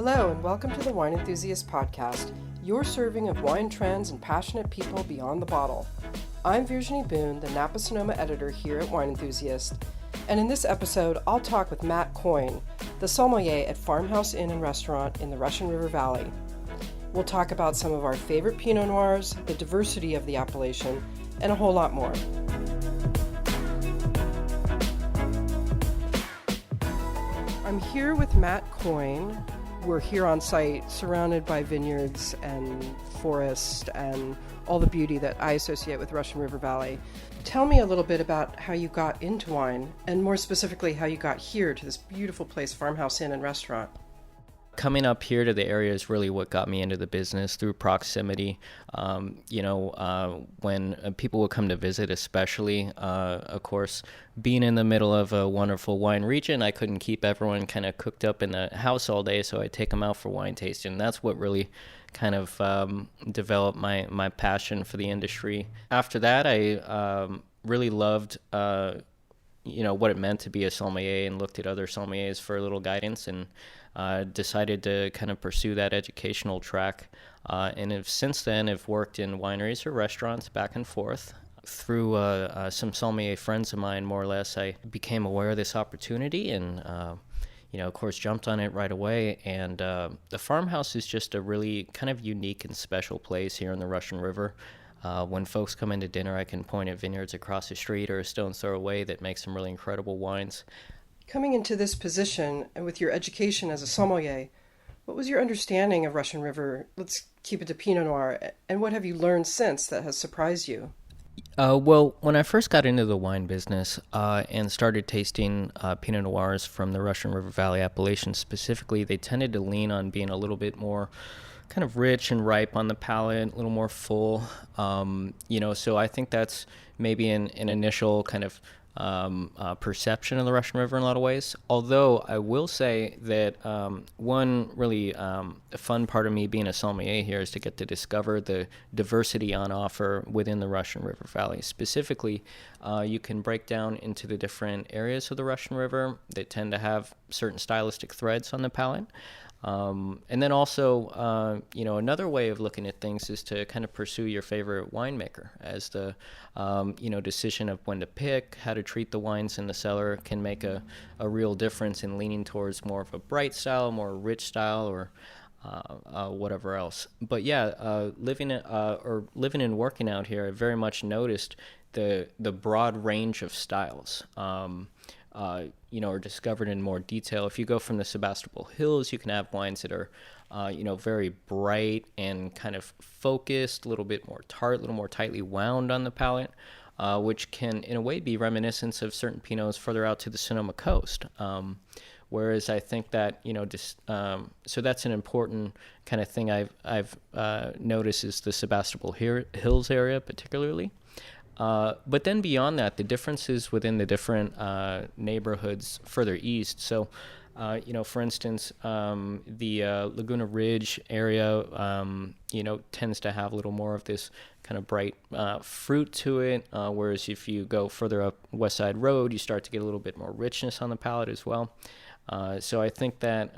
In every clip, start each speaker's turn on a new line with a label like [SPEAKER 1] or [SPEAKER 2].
[SPEAKER 1] Hello and welcome to the Wine Enthusiast Podcast, your serving of wine trends and passionate people beyond the bottle. I'm Virginie Boone, the Napa Sonoma editor here at Wine Enthusiast, and in this episode I'll talk with Matt Coyne, the sommelier at Farmhouse Inn and Restaurant in the Russian River Valley. We'll talk about some of our favorite Pinot Noirs, the diversity of the appellation, and a whole lot more. I'm here with Matt Coyne. We're here on site, surrounded by vineyards and forest and all the beauty that I associate with Russian River Valley. Tell me a little bit about how you got into wine, and more specifically, how you got here to this beautiful place, Farmhouse Inn and Restaurant.
[SPEAKER 2] Coming up here to the area is really what got me into the business through proximity. When people would come to visit, especially, of course, being in the middle of a wonderful wine region, I couldn't keep everyone kind of cooked up in the house all day, so I'd take them out for wine tasting. That's what really kind of developed my passion for the industry. After that, I really loved what it meant to be a sommelier and looked at other sommeliers for a little guidance and decided to kind of pursue that educational track. And since then, I've worked in wineries or restaurants back and forth. Through some sommelier friends of mine, more or less, I became aware of this opportunity and, of course, jumped on it right away. And the farmhouse is just a really kind of unique and special place here in the Russian River. When folks come into dinner, I can point at vineyards across the street or a stone's throw away that make some really incredible wines.
[SPEAKER 1] Coming into this position and with your education as a sommelier, what was your understanding of Russian River? Let's keep it to Pinot Noir. And what have you learned since that has surprised you?
[SPEAKER 2] Well, when I first got into the wine business and started tasting Pinot Noirs from the Russian River Valley appellation specifically, they tended to lean on being a little bit more kind of rich and ripe on the palate, a little more full. So I think that's maybe an initial kind of perception of the Russian River in a lot of ways. Although I will say that one really fun part of me being a sommelier here is to get to discover the diversity on offer within the Russian River Valley. Specifically, you can break down into the different areas of the Russian River that tend to have certain stylistic threads on the palate. And then also, another way of looking at things is to kind of pursue your favorite winemaker, as the, decision of when to pick, how to treat the wines in the cellar can make a real difference in leaning towards more of a bright style, more rich style, or whatever else. But living and working out here, I very much noticed the broad range of styles. Are discovered in more detail. If you go from the Sebastopol Hills, you can have wines that are, very bright and kind of focused, a little bit more tart, a little more tightly wound on the palate, which can, in a way, be reminiscent of certain Pinots further out to the Sonoma coast. Whereas I think that, so that's an important kind of thing I've noticed is the Sebastopol Hills area particularly. But then beyond that, the differences within the different neighborhoods further east. So, for instance, the Laguna Ridge area, tends to have a little more of this kind of bright fruit to it. Whereas if you go further up West Side Road, you start to get a little bit more richness on the palate as well. So I think that,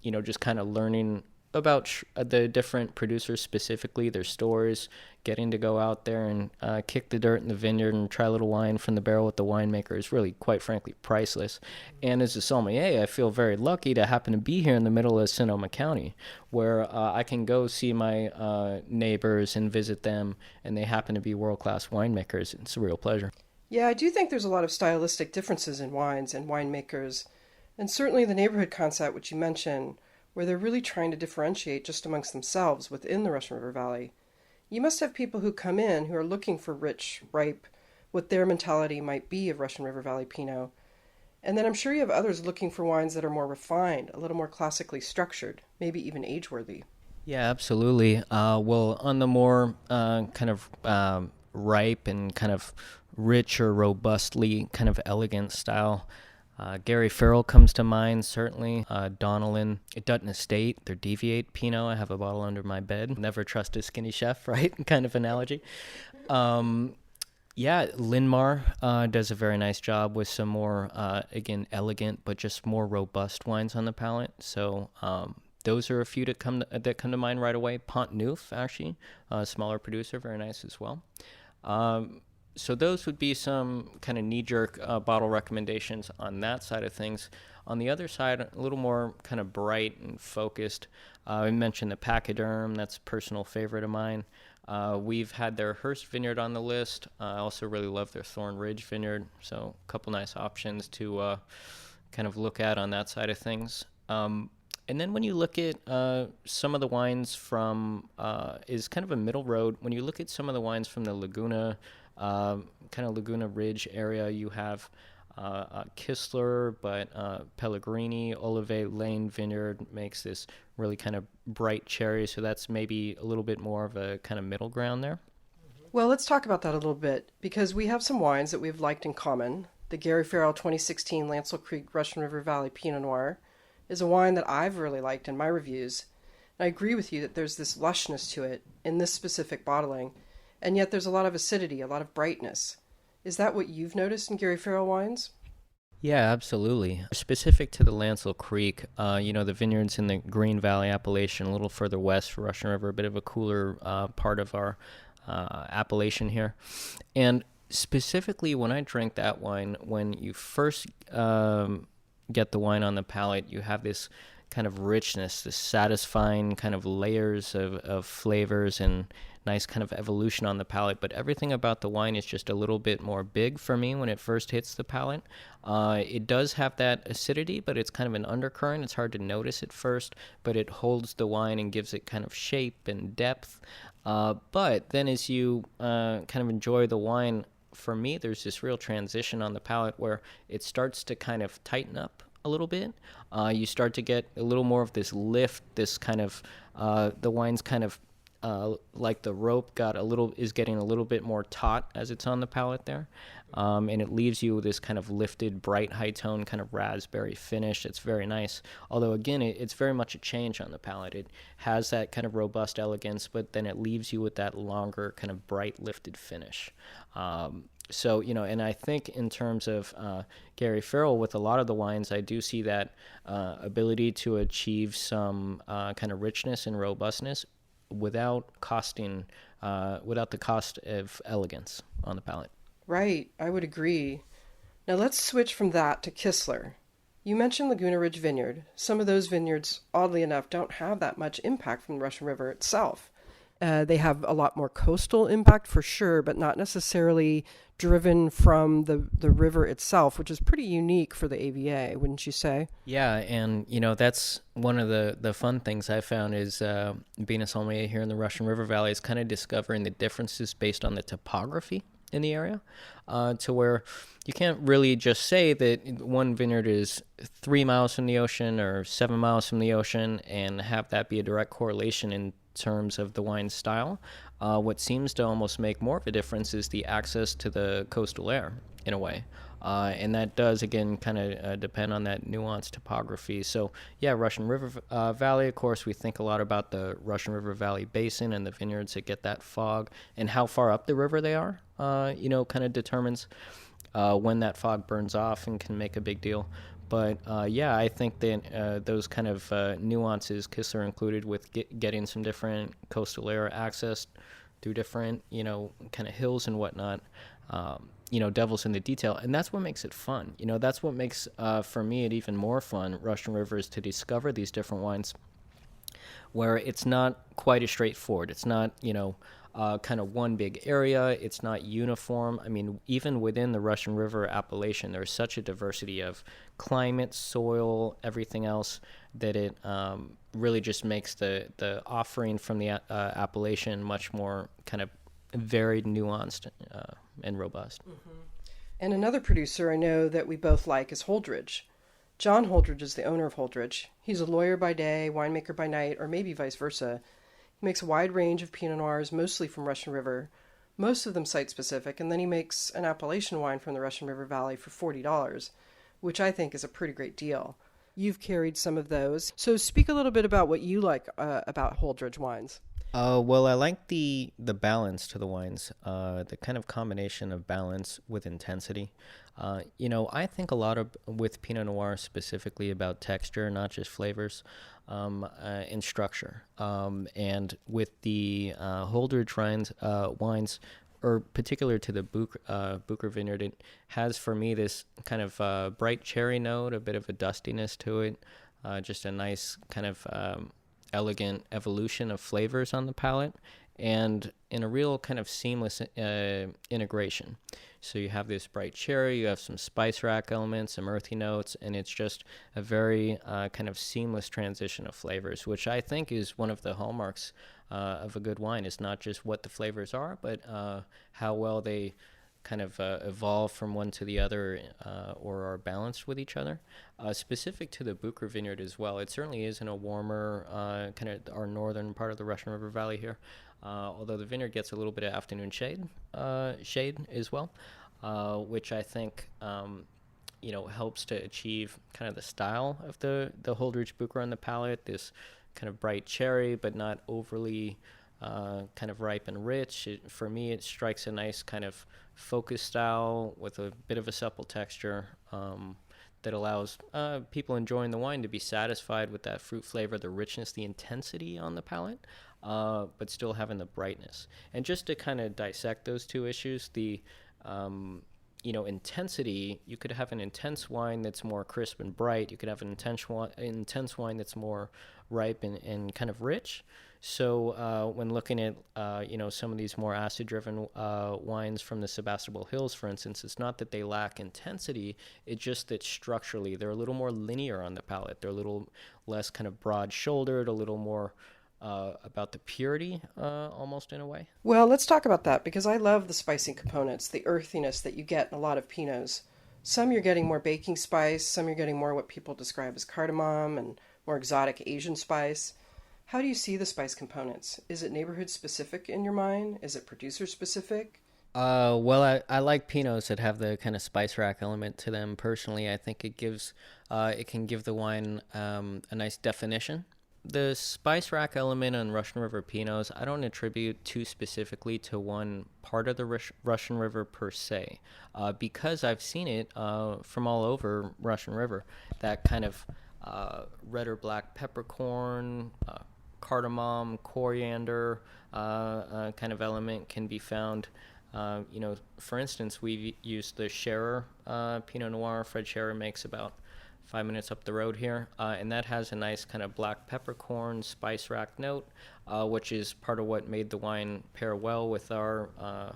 [SPEAKER 2] just kind of learning about the different producers specifically, their stores, getting to go out there and kick the dirt in the vineyard and try a little wine from the barrel with the winemaker is really, quite frankly, priceless. And as a sommelier, I feel very lucky to happen to be here in the middle of Sonoma County, where I can go see my neighbors and visit them, and they happen to be world-class winemakers. It's a real pleasure.
[SPEAKER 1] Yeah, I do think there's a lot of stylistic differences in wines and winemakers, and certainly the neighborhood concept, which you mentioned, where they're really trying to differentiate just amongst themselves within the Russian River Valley. You must have people who come in who are looking for rich, ripe, what their mentality might be of Russian River Valley Pinot. And then I'm sure you have others looking for wines that are more refined, a little more classically structured, maybe even age-worthy.
[SPEAKER 2] Yeah, absolutely. Well, on the more kind of ripe and kind of rich or robustly kind of elegant style, Gary Farrell comes to mind, certainly. Donnellan, Dutton Estate, their Deviate Pinot. I have a bottle under my bed. Never trust a skinny chef, right? Kind of analogy. Linmar does a very nice job with some more, again, elegant, but just more robust wines on the palate. So, Those are a few that come to mind right away. Pont Neuf, actually, a smaller producer, very nice as well. So those would be some kind of knee-jerk bottle recommendations on that side of things. On the other side, a little more kind of bright and focused. I mentioned the Pachyderm. That's a personal favorite of mine. We've had their Hearst Vineyard on the list. I also really love their Thorn Ridge Vineyard. So a couple nice options to kind of look at on that side of things. And then when you look at some of the wines from, is kind of a middle road. When you look at some of the wines from the Laguna, kind of Laguna Ridge area, you have Kistler, but Pellegrini, Olivet Lane Vineyard makes this really kind of bright cherry. So that's maybe a little bit more of a kind of middle ground there.
[SPEAKER 1] Well, let's talk about that a little bit, because we have some wines that we've liked in common. The Gary Farrell 2016 Lancel Creek Russian River Valley Pinot Noir is a wine that I've really liked in my reviews. And I agree with you that there's this lushness to it in this specific bottling, and yet there's a lot of acidity, a lot of brightness. Is that what you've noticed in Gary Farrell wines?
[SPEAKER 2] Yeah, absolutely. Specific to the Lancel Creek, the vineyards in the Green Valley appellation, a little further west for Russian River, a bit of a cooler part of our appellation here. And specifically, when I drank that wine, when you first get the wine on the palate, you have this kind of richness, this satisfying kind of layers of flavors and nice kind of evolution on the palate. But everything about the wine is just a little bit more big for me when it first hits the palate. It does have that acidity, but it's kind of an undercurrent. It's hard to notice at first, but it holds the wine and gives it kind of shape and depth. But then as you kind of enjoy the wine, for me, there's this real transition on the palate where it starts to kind of tighten up a little bit. You start to get a little more of this lift, this kind of, the wine's kind of like the rope is getting a little bit more taut as it's on the palate there. And it leaves you with this kind of lifted, bright, high-tone kind of raspberry finish. It's very nice. Although, again, it's very much a change on the palate. It has that kind of robust elegance, but then it leaves you with that longer kind of bright, lifted finish. So, and I think in terms of Gary Farrell, with a lot of the wines, I do see that ability to achieve some kind of richness and robustness without the cost of elegance on the palate.
[SPEAKER 1] Right, I would agree. Now let's switch from that to Kistler. You mentioned Laguna Ridge Vineyard. Some of those vineyards, oddly enough, don't have that much impact from the Russian River itself. They have a lot more coastal impact for sure, but not necessarily driven from the river itself, which is pretty unique for the AVA, wouldn't you say?
[SPEAKER 2] Yeah, and that's one of the fun things I found is being a sommelier here in the Russian River Valley is kind of discovering the differences based on the topography in the area, to where you can't really just say that one vineyard is 3 miles from the ocean or 7 miles from the ocean and have that be a direct correlation in terms of the wine style. What seems to almost make more of a difference is the access to the coastal air in a way. And that does, again, kind of depend on that nuanced topography. So, yeah, Russian River Valley, of course, we think a lot about the Russian River Valley Basin and the vineyards that get that fog and how far up the river they are, kind of determines when that fog burns off and can make a big deal. But, I think that those kind of nuances, Kistler included, with getting some different coastal air access through different, kind of hills and whatnot, devil's in the detail. And that's what makes it fun. That's what makes, for me, it even more fun, Russian River, is to discover these different wines where it's not quite as straightforward. It's not, kind of one big area. It's not uniform. I mean, even within the Russian River appellation, there's such a diversity of climate, soil, everything else that it really just makes the offering from the appellation much more kind of varied, nuanced, and robust.
[SPEAKER 1] Mm-hmm. And another producer I know that we both like is Holdridge. John Holdridge is the owner of Holdridge. He's a lawyer by day, winemaker by night, or maybe vice versa. He makes a wide range of Pinot Noirs, mostly from Russian River, most of them site-specific, and then he makes an appellation wine from the Russian River Valley for $40, which I think is a pretty great deal. You've carried some of those. So speak a little bit about what you like about Holdridge wines.
[SPEAKER 2] Well, I like the balance to the wines, the kind of combination of balance with intensity. I think a lot of with Pinot Noir specifically about texture, not just flavors, and structure. And with the Holdridge wines, or particular to the Bucher Vineyard, it has for me this kind of bright cherry note, a bit of a dustiness to it, just a nice kind of elegant evolution of flavors on the palate, and in a real kind of seamless integration. So you have this bright cherry, you have some spice rack elements, some earthy notes, and it's just a very kind of seamless transition of flavors, which I think is one of the hallmarks of a good wine. Is not just what the flavors are, but how well they kind of evolve from one to the other, or are balanced with each other. Specific to the Bucher Vineyard as well, it certainly is in a warmer, kind of our northern part of the Russian River Valley here, although the vineyard gets a little bit of afternoon shade as well, which I think helps to achieve kind of the style of the Holdridge Bucher on the palate, this kind of bright cherry, but not overly kind of ripe and rich. For me, it strikes a nice kind of focus style with a bit of a supple texture, that allows people enjoying the wine to be satisfied with that fruit flavor, the richness, the intensity on the palate, but still having the brightness. And just to kind of dissect those two issues, the intensity, you could have an intense wine that's more crisp and bright. You could have an intense wine that's more ripe and kind of rich. So when looking at, some of these more acid-driven wines from the Sebastopol Hills, for instance, it's not that they lack intensity. It's just that structurally they're a little more linear on the palate. They're a little less kind of broad-shouldered, a little more about the purity, almost in a way.
[SPEAKER 1] Well, let's talk about that because I love the spicy components, the earthiness that you get in a lot of Pinots. Some you're getting more baking spice, some you're getting more what people describe as cardamom and more exotic Asian spice. How do you see the spice components? Is it neighborhood specific in your mind? Is it producer specific?
[SPEAKER 2] Well, I like Pinots that have the kind of spice rack element to them. Personally, I think it can give the wine a nice definition. The spice rack element on Russian River Pinots, I don't attribute too specifically to one part of the Russian River per se, because I've seen it from all over Russian River. That kind of red or black peppercorn, cardamom, coriander kind of element can be found. For instance, we've used the Scherer Pinot Noir. Fred Scherer makes about 5 minutes up the road here, and that has a nice kind of black peppercorn spice rack note, which is part of what made the wine pair well with our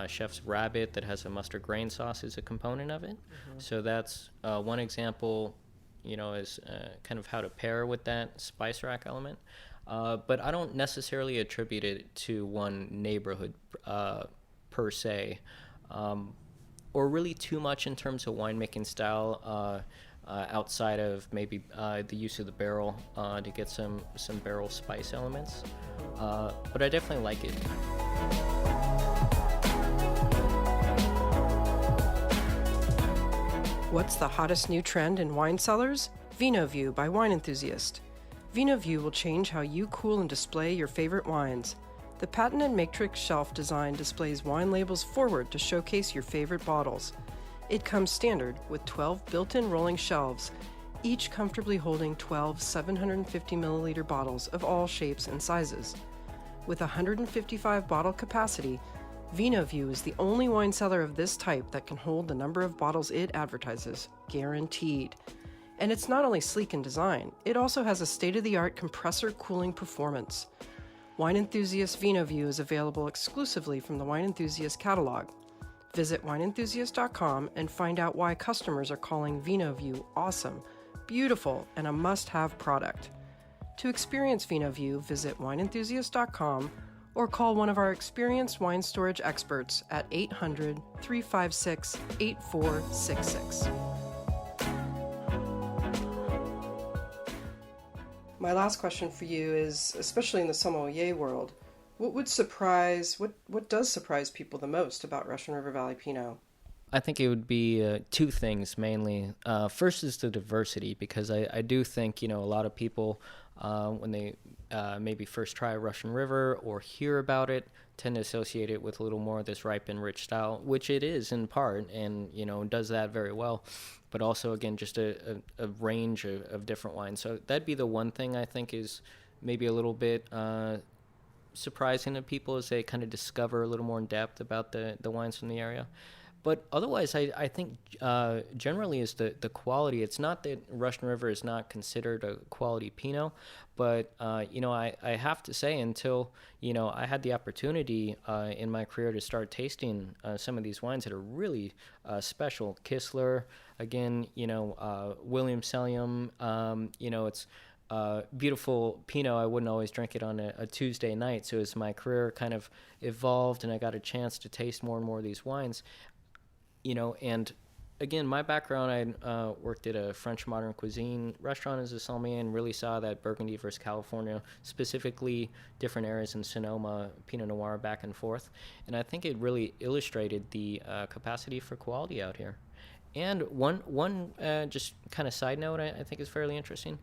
[SPEAKER 2] chef's rabbit that has a mustard grain sauce as a component of it. Mm-hmm. So that's one example, is kind of how to pair with that spice rack element. But I don't necessarily attribute it to one neighborhood per se, or really too much in terms of winemaking style. Outside of maybe the use of the barrel to get some barrel spice elements. But I definitely like it.
[SPEAKER 1] What's the hottest new trend in wine cellars? VinoView by Wine Enthusiast. VinoView will change how you cool and display your favorite wines. The patented matrix shelf design displays wine labels forward to showcase your favorite bottles. It comes standard with 12 built-in rolling shelves, each comfortably holding 12 750 milliliter bottles of all shapes and sizes. With 155 bottle capacity, VinoView is the only wine cellar of this type that can hold the number of bottles it advertises, guaranteed. And it's not only sleek in design, it also has a state-of-the-art compressor cooling performance. Wine Enthusiast VinoView is available exclusively from the Wine Enthusiast catalog. Visit wineenthusiast.com and find out why customers are calling VinoView awesome, beautiful, and a must-have product. To experience VinoView, visit wineenthusiast.com or call one of our experienced wine storage experts at 800-356-8466. My last question for you is, especially in the sommelier world, what does surprise people the most about Russian River Valley Pinot?
[SPEAKER 2] I think it would be two things mainly. First is the diversity, because I do think, a lot of people when they maybe first try a Russian River or hear about it, tend to associate it with a little more of this ripened, rich style, which it is in part, and does that very well. But also, again, just a range of different wines. So that'd be the one thing I think is maybe a little bit surprising to people as they kind of discover a little more in depth about the wines from the area. But otherwise, I think generally is the quality. It's not that Russian River is not considered a quality Pinot, but I have to say, until I had the opportunity in my career to start tasting some of these wines that are really special. Kistler, again, William Sellium, it's beautiful Pinot. I wouldn't always drink it on a Tuesday night. So as my career kind of evolved and I got a chance to taste more and more of these wines, and again, my background, I worked at a French modern cuisine restaurant as a sommelier and really saw that Burgundy versus California, specifically different areas in Sonoma, Pinot Noir back and forth. And I think it really illustrated the capacity for quality out here. And one just kind of side note I think is fairly interesting.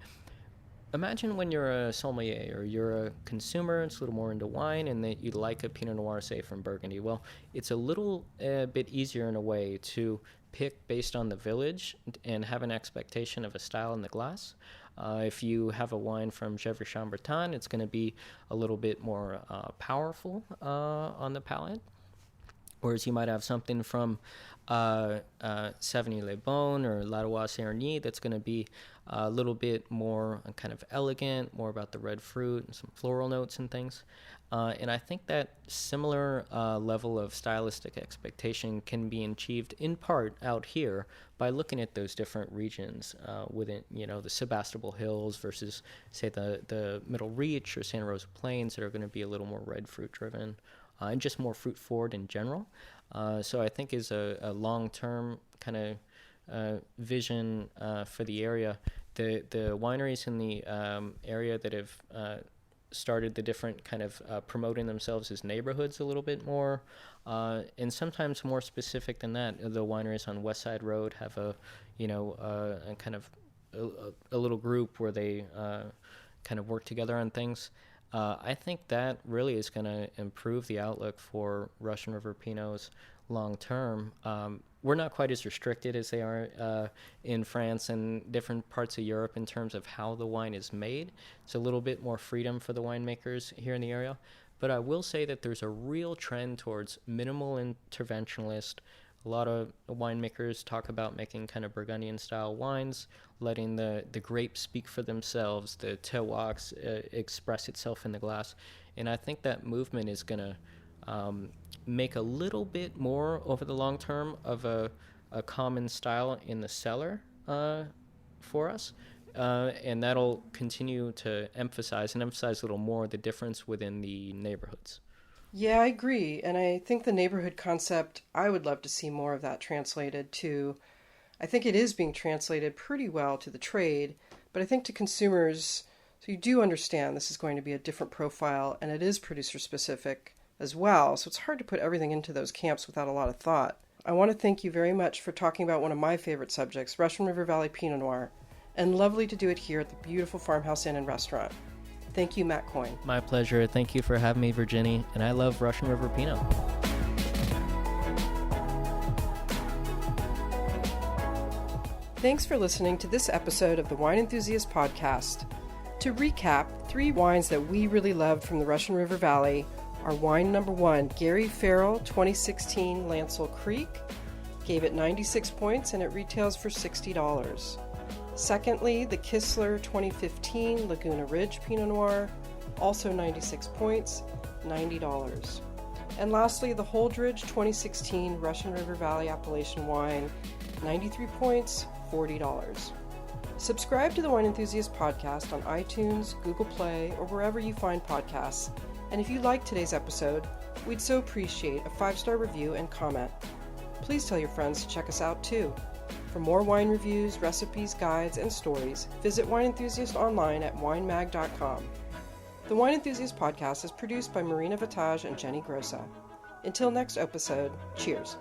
[SPEAKER 2] Imagine when you're a sommelier or you're a consumer, it's a little more into wine, and that you'd like a Pinot Noir, say, from Burgundy. Well, it's a little bit easier in a way to pick based on the village and have an expectation of a style in the glass. If you have a wine from Gevrey-Chambertin, it's going to be a little bit more powerful on the palate. Whereas you might have something from Savigny-les-Bains or Ladois-Serigny that's going to be a little bit more kind of elegant, more about the red fruit and some floral notes and things. And I think that similar level of stylistic expectation can be achieved in part out here by looking at those different regions within, the Sebastopol Hills versus, say, the Middle Reach or Santa Rosa Plains that are going to be a little more red fruit driven. And just more fruit forward in general. So I think is a long-term kind of vision for the area. The wineries in the area that have started the different kind of promoting themselves as neighborhoods a little bit more, and sometimes more specific than that. The wineries on West Side Road have a kind of a little group where they kind of work together on things. I think that really is going to improve the outlook for Russian River Pinots long term. We're not quite as restricted as they are in France and different parts of Europe in terms of how the wine is made. It's a little bit more freedom for the winemakers here in the area. But I will say that there's a real trend towards minimal interventionalist. A lot of winemakers talk about making kind of Burgundian-style wines, letting the grapes speak for themselves, the terroirs express itself in the glass. And I think that movement is going to make a little bit more over the long term of a common style in the cellar for us. And that'll continue to emphasize a little more the difference within the neighborhoods.
[SPEAKER 1] Yeah, I agree. And I think the neighborhood concept, I would love to see more of that translated to, I think it is being translated pretty well to the trade, but I think to consumers, so you do understand this is going to be a different profile and it is producer specific as well. So it's hard to put everything into those camps without a lot of thought. I want to thank you very much for talking about one of my favorite subjects, Russian River Valley Pinot Noir, and lovely to do it here at the beautiful Farmhouse Inn and Restaurant. Thank you, Matt Coyne.
[SPEAKER 2] My pleasure. Thank you for having me, Virginie. And I love Russian River Pinot.
[SPEAKER 1] Thanks for listening to this episode of the Wine Enthusiast Podcast. To recap, 3 wines that we really loved from the Russian River Valley are wine number 1, Gary Farrell 2016 Lancel Creek. Gave it 96 points and it retails for $60. Secondly, the Kistler 2015 Laguna Ridge Pinot Noir, also 96 points, $90. And lastly, the Holdridge 2016 Russian River Valley Appellation Wine, 93 points, $40. Subscribe to the Wine Enthusiast Podcast on iTunes, Google Play, or wherever you find podcasts. And if you liked today's episode, we'd so appreciate a 5-star review and comment. Please tell your friends to check us out too. For more wine reviews, recipes, guides, and stories, visit Wine Enthusiast online at winemag.com. The Wine Enthusiast Podcast is produced by Marina Vitage and Jenny Grossa. Until next episode, cheers.